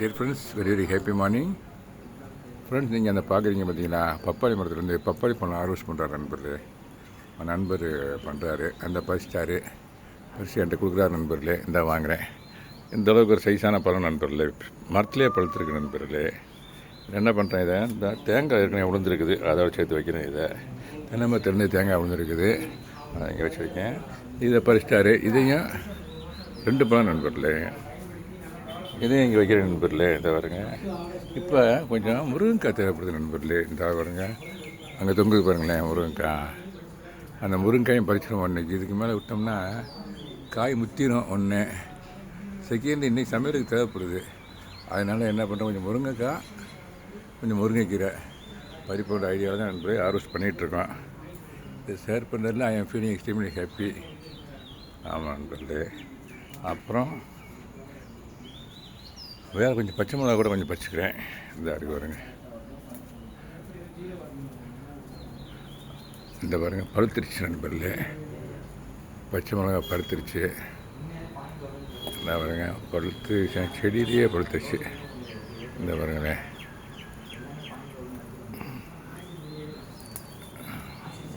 Dear friends, very very happy morning friends. நீங்கள் அந்த பார்க்குறீங்க பார்த்தீங்களா, பப்பாளி மரத்துலேருந்து பப்பாளி பழம் ஹார்வெஸ்ட் பண்ணுறாரு நண்பர் பண்ணுறாரு. அந்த பறிச்சிட்டாரு, பறிச்சு என்கிட்ட கொடுக்குறாரு நண்பர்களே. இந்த வாங்குகிறேன். இந்த அளவுக்கு ஒரு சைஸான பழம் நண்பர்களே, மரத்துலேயே பழுத்துருக்கு நண்பர்களே. என்ன பண்ணுறேன், இதை இந்த தேங்காய் ஏற்கனவே விழுந்துருக்குது, அதோட சேர்த்து வைக்கிறேன். இதை தென்னை மரத்துலேருந்து தேங்காய் விழுந்துருக்குது, அதை இங்கே வச்சு வைக்கேன். இதை பறிச்சிட்டாரு. இதையும் 2 பழம் நண்பர்களே, இதையும் இங்கே வைக்கிற நண்பர்களே. இதை வருங்க. இப்போ கொஞ்சம் முருங்கைக்காய் தேவைப்படுது நண்பர்களே. இந்த வருங்க, அங்கே தொங்குது பாருங்களேன் முருங்கைக்காய். அந்த முருங்கைக்காயும் பறிச்சிடும் ஒன்றைக்கு. இதுக்கு மேலே விட்டோம்னா காய் முத்திரும் ஒன்று. செகண்ட் இன்றைக்கி சமையலுக்கு தேவைப்படுது. அதனால் என்ன பண்ணுறோம், கொஞ்சம் முருங்கைக்காய், கொஞ்சம் முருங்கைக்கீரை பறிப்போட ஐடியாவில் தான் நண்பர்களே ஹார்வெஸ்ட் பண்ணிகிட்ருக்கோம். இதை ஷேர் பண்ணுறதுல I am feeling extremely happy. ஆமாம் நண்பர்களே. அப்புறம் வேறு கொஞ்சம் பச்சை மிளகா கூட கொஞ்சம் பறிச்சுக்கிறேன். இந்த அடுக்கு வருங்க. இந்த பாருங்க, பழுத்திருச்சு நண்பர்களே. பச்சை மிளகா பழுத்திருச்சு. இந்த பாருங்க, பழுத்து செடியிலேயே பழுத்துருச்சு. இந்த பாருங்களேன்,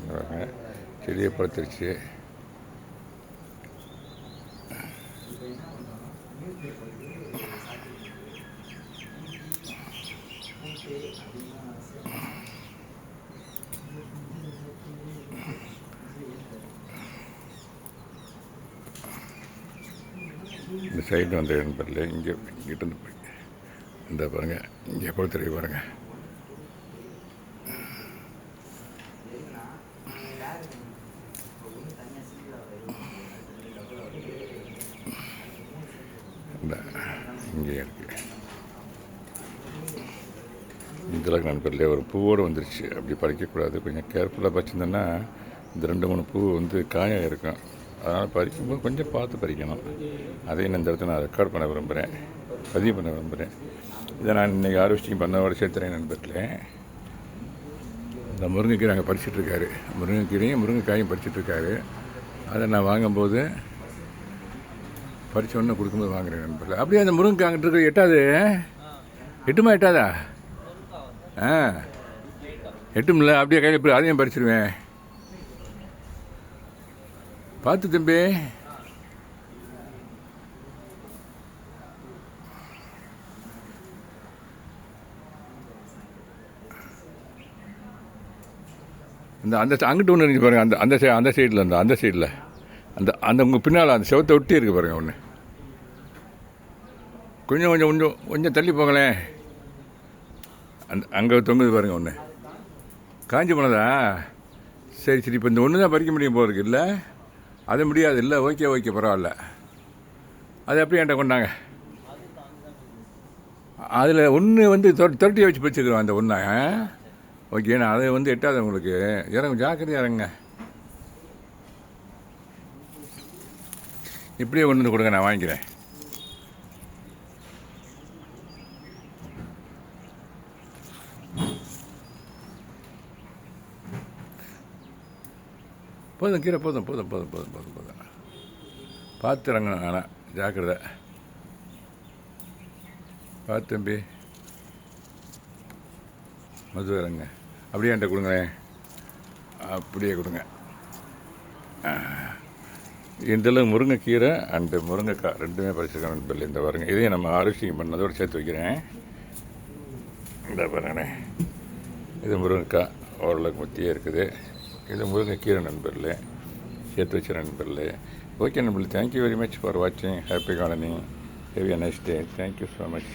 இந்த பாருங்க, செடியே பழுத்துருச்சு. இந்த சைடு வந்து நண்பர்களே, இங்கே இங்கிட்டு போய் இந்த பாருங்கள், இங்கே பழுத்துருக்கு பாருங்கள். இந்த இங்கே இருக்குது. இதெல்லாம் நண்பர்களே ஒரு பூவோடு வந்துருச்சு. அப்படி பறிக்கக்கூடாது, கொஞ்சம் கேர்ஃபுல்லாக பறிச்சிருந்தோன்னா இந்த 2-3 பூ வந்து காயாக இருக்கும். அதனால் பறிக்கும்போது கொஞ்சம் பார்த்து பறிக்கணும். அதையும் இந்த இடத்துல நான் ரெக்கார்ட் பண்ண விரும்புகிறேன், பதிவு பண்ண விரும்புகிறேன். இதை நான் இன்றைக்கி ஹார்வெஸ்டிங் பண்ணவோட சேர்த்துறேன் நண்பர்களே. இந்த முருங்கைக்கீரை அங்கே பறிச்சிட்ருக்காரு. முருங்கைக்கீரையும் முருங்கைக்காயும் பறிச்சிட்ருக்காரு. அதை நான் வாங்கும்போது பறித்த ஒன்று கொடுக்கும்போது வாங்குகிறேன் நண்பர்களே. அப்படியே அந்த முருங்கைக்காய் அங்கிட்டு இருக்கிற எட்டாது, எட்டாதா? எட்டுமில்ல, அப்படியே கையில் எப்படி அதையும் பறிச்சிருவேன். பார்த்து தம்பி. இந்த அந்த அங்கிட்டு ஒன்று இருந்துச்சு பாருங்கள், அந்த சைடில் அந்த சைடில் அந்த உங்கள் பின்னால் அந்த செவத்தை ஒட்டி இருக்குது பாருங்கள் ஒன்று. கொஞ்சம் தள்ளி போங்களேன். அங்கே தொங்குது பாருங்கள் ஒன்று. காஞ்சி போனதா? சரி. இப்போ இந்த ஒன்று தான் பறிக்க முடியும் போகிறதுக்கு இல்லை, அது முடியாது இல்லை. ஓகே பரவாயில்ல. அது அப்படியே என்கிட்ட கொண்டாங்க. அதில் ஒன்று வந்து தொட்டியை வச்சு பறிச்சுக்கிறோம். அந்த ஒன்றா ஓகே. நான் அதை வந்து எட்டாது உங்களுக்கு. இறங்க, ஜாக்கிரதையாக இறங்க. இப்படியே ஒன்று கொடுங்க, நான் வாங்கிக்கிறேன். போதும் கீரை, போதும். பார்த்து இறங்கணும். ஆனால் ஜாக்கிரதை. பார்த்து தம்பி, மது இறங்க. அப்படியே என்கிட்ட கொடுங்களேன். அப்படியே கொடுங்க. இதெல்லாம் முருங்கைக்கீரை அண்டு முருங்கைக்காய் 2மே பறிச்சிருக்கேன் நண்பர்களே. இந்த பாருங்கள், இதையும் நம்ம ஹார்வெஸ்டிங் பண்ணதோடு சேர்த்து வைக்கிறேன். இந்த பாருங்களேன், இது முருங்கைக்காய் ஓரளவுக்கு முத்தியே இருக்குது. இது முருங்கைக்கீரை நண்பர்களே, சேர்த்து வச்ச நண்பர்களே. ஓகே நண்பர்களே, தேங்க்யூ வெரி மச் ஃபார் வாட்சிங். Happy gardening. Have a nice day. Thank you so much.